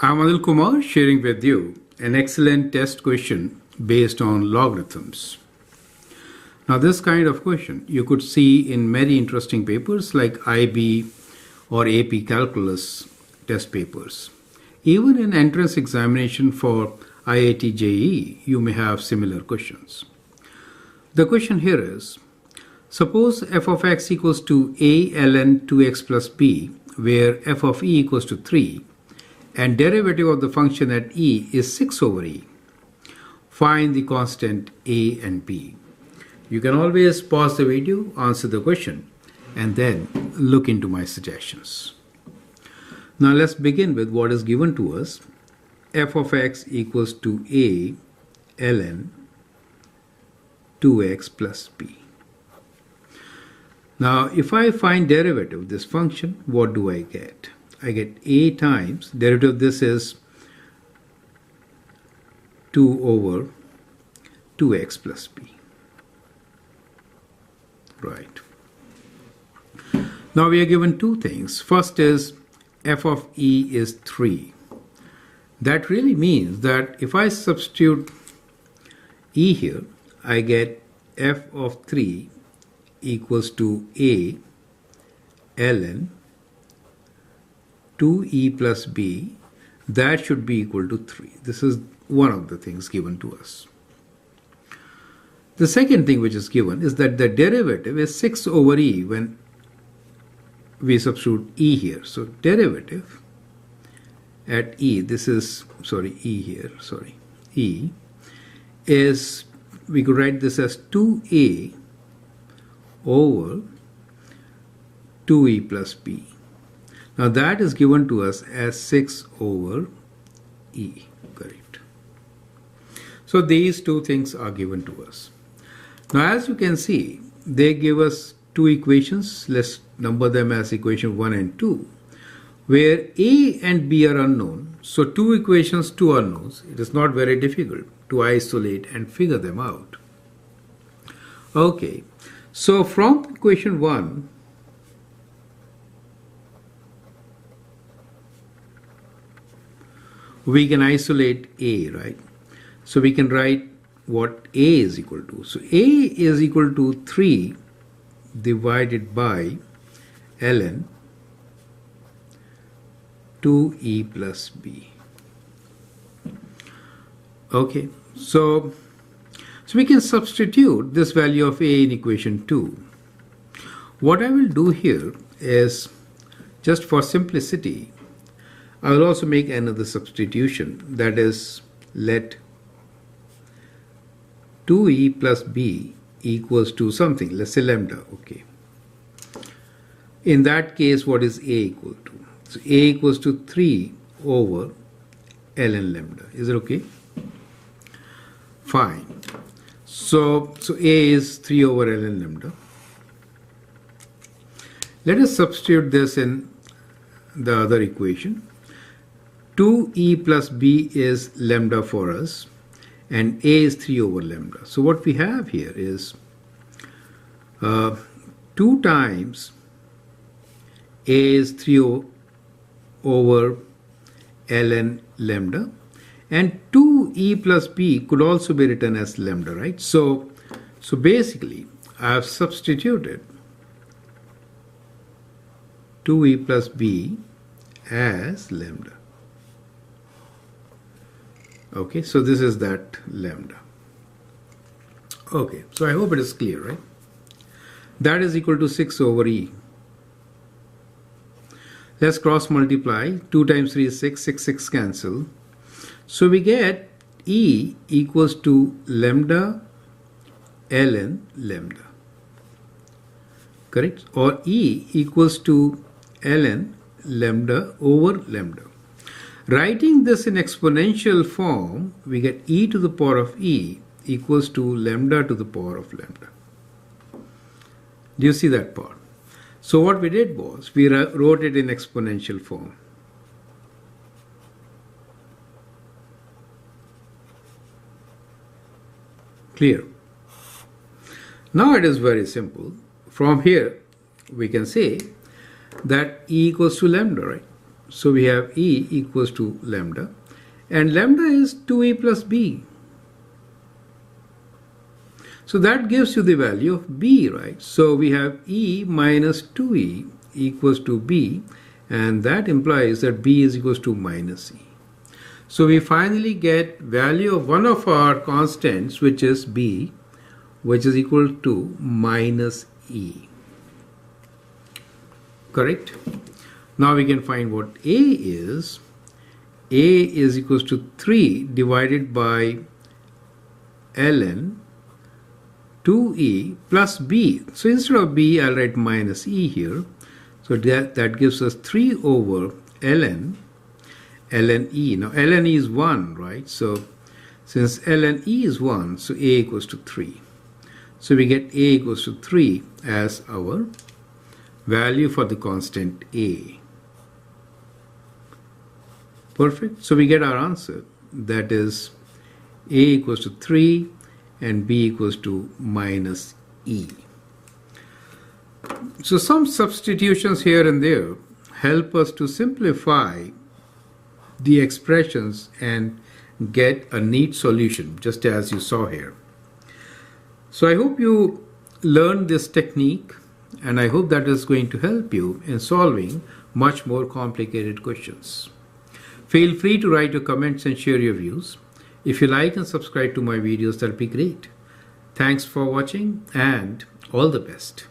I'm Anil Kumar sharing with you an excellent test question based on logarithms. Now this kind of question you could see in many interesting papers like IB or AP calculus test papers. Even in entrance examination for IIT JEE, you may have similar questions. The question here is, suppose f of x equals to a ln 2x plus b, where f of e equals to 3, and derivative of the function at e is 6 over e. Find the constant a and b. You can always pause the video, answer the question, and then look into my suggestions. Now let's begin with what is given to us. F of x equals to a ln 2x plus b. Now if I find derivative of this function, what do I get? I get a times, derivative of this is 2 over 2x plus b. Right. Now we are given two things. First is f of e is 3. That really means that if I substitute e here, I get f of 3 equals to a ln 2e plus b. That should be equal to 3. This is one of the things given to us. The second thing which is given is that the derivative is 6 over e when we substitute e here. So derivative at e, this is, e here, e is, we could write this as 2a over 2e plus b. Now that is given to us as 6 over e, correct. So these two things are given to us. Now as you can see, they give us two equations. Let's number them as equation 1 and 2, where a and b are unknown. So two equations, two unknowns. It is not very difficult to isolate and figure them out. Okay, so from equation 1, we can isolate a, right? So we can write what a is equal to. So a is equal to 3 divided by ln 2e plus b. Okay, so we can substitute this value of a in equation 2. What I will do here is, just for simplicity, I will also make another substitution, that is, let 2e plus b equals to something, let's say lambda, okay. In that case, what is a equal to? So a equals to 3 over ln lambda. Is it okay? Fine. So a is 3 over ln lambda. Let us substitute this in the other equation. 2e plus b is lambda for us, and a is 3 over lambda. So what we have here is 2 times a is 3 over ln lambda, and 2e plus b could also be written as lambda, right? So basically I have substituted 2e plus b as lambda. Okay, so this is that lambda. Okay, so I hope it is clear, right? That is equal to 6 over e. Let's cross multiply. 2 times 3 is 6, 6 cancel. So we get e equals to lambda ln lambda. Correct? Or e equals to ln lambda over lambda. Writing this in exponential form, we get e to the power of e equals to lambda to the power of lambda. Do you see that part? So what we did was, we wrote it in exponential form. Clear? Now it is very simple. From here, we can say that e equals to lambda, right? So we have E equals to lambda, and lambda is 2e plus b. So that gives you the value of b, right? So we have E minus 2e equals to b, and that implies that b is equals to minus e. So we finally get value of one of our constants, which is b, which is equal to minus e. Correct? Now we can find what a is. A is equals to 3 divided by ln 2e plus b. So instead of b, I'll write minus e here. So that gives us 3 over ln e. Now ln e is 1, right? So since ln e is 1, so a equals to 3. So we get a equals to 3 as our value for the constant a. Perfect. So we get our answer. That is a equals to 3 and b equals to minus e. So some substitutions here and there help us to simplify the expressions and get a neat solution, just as you saw here. So I hope you learned this technique, and I hope that is going to help you in solving much more complicated questions. Feel free to write your comments and share your views. If you like and subscribe to my videos, that'll be great. Thanks for watching and all the best.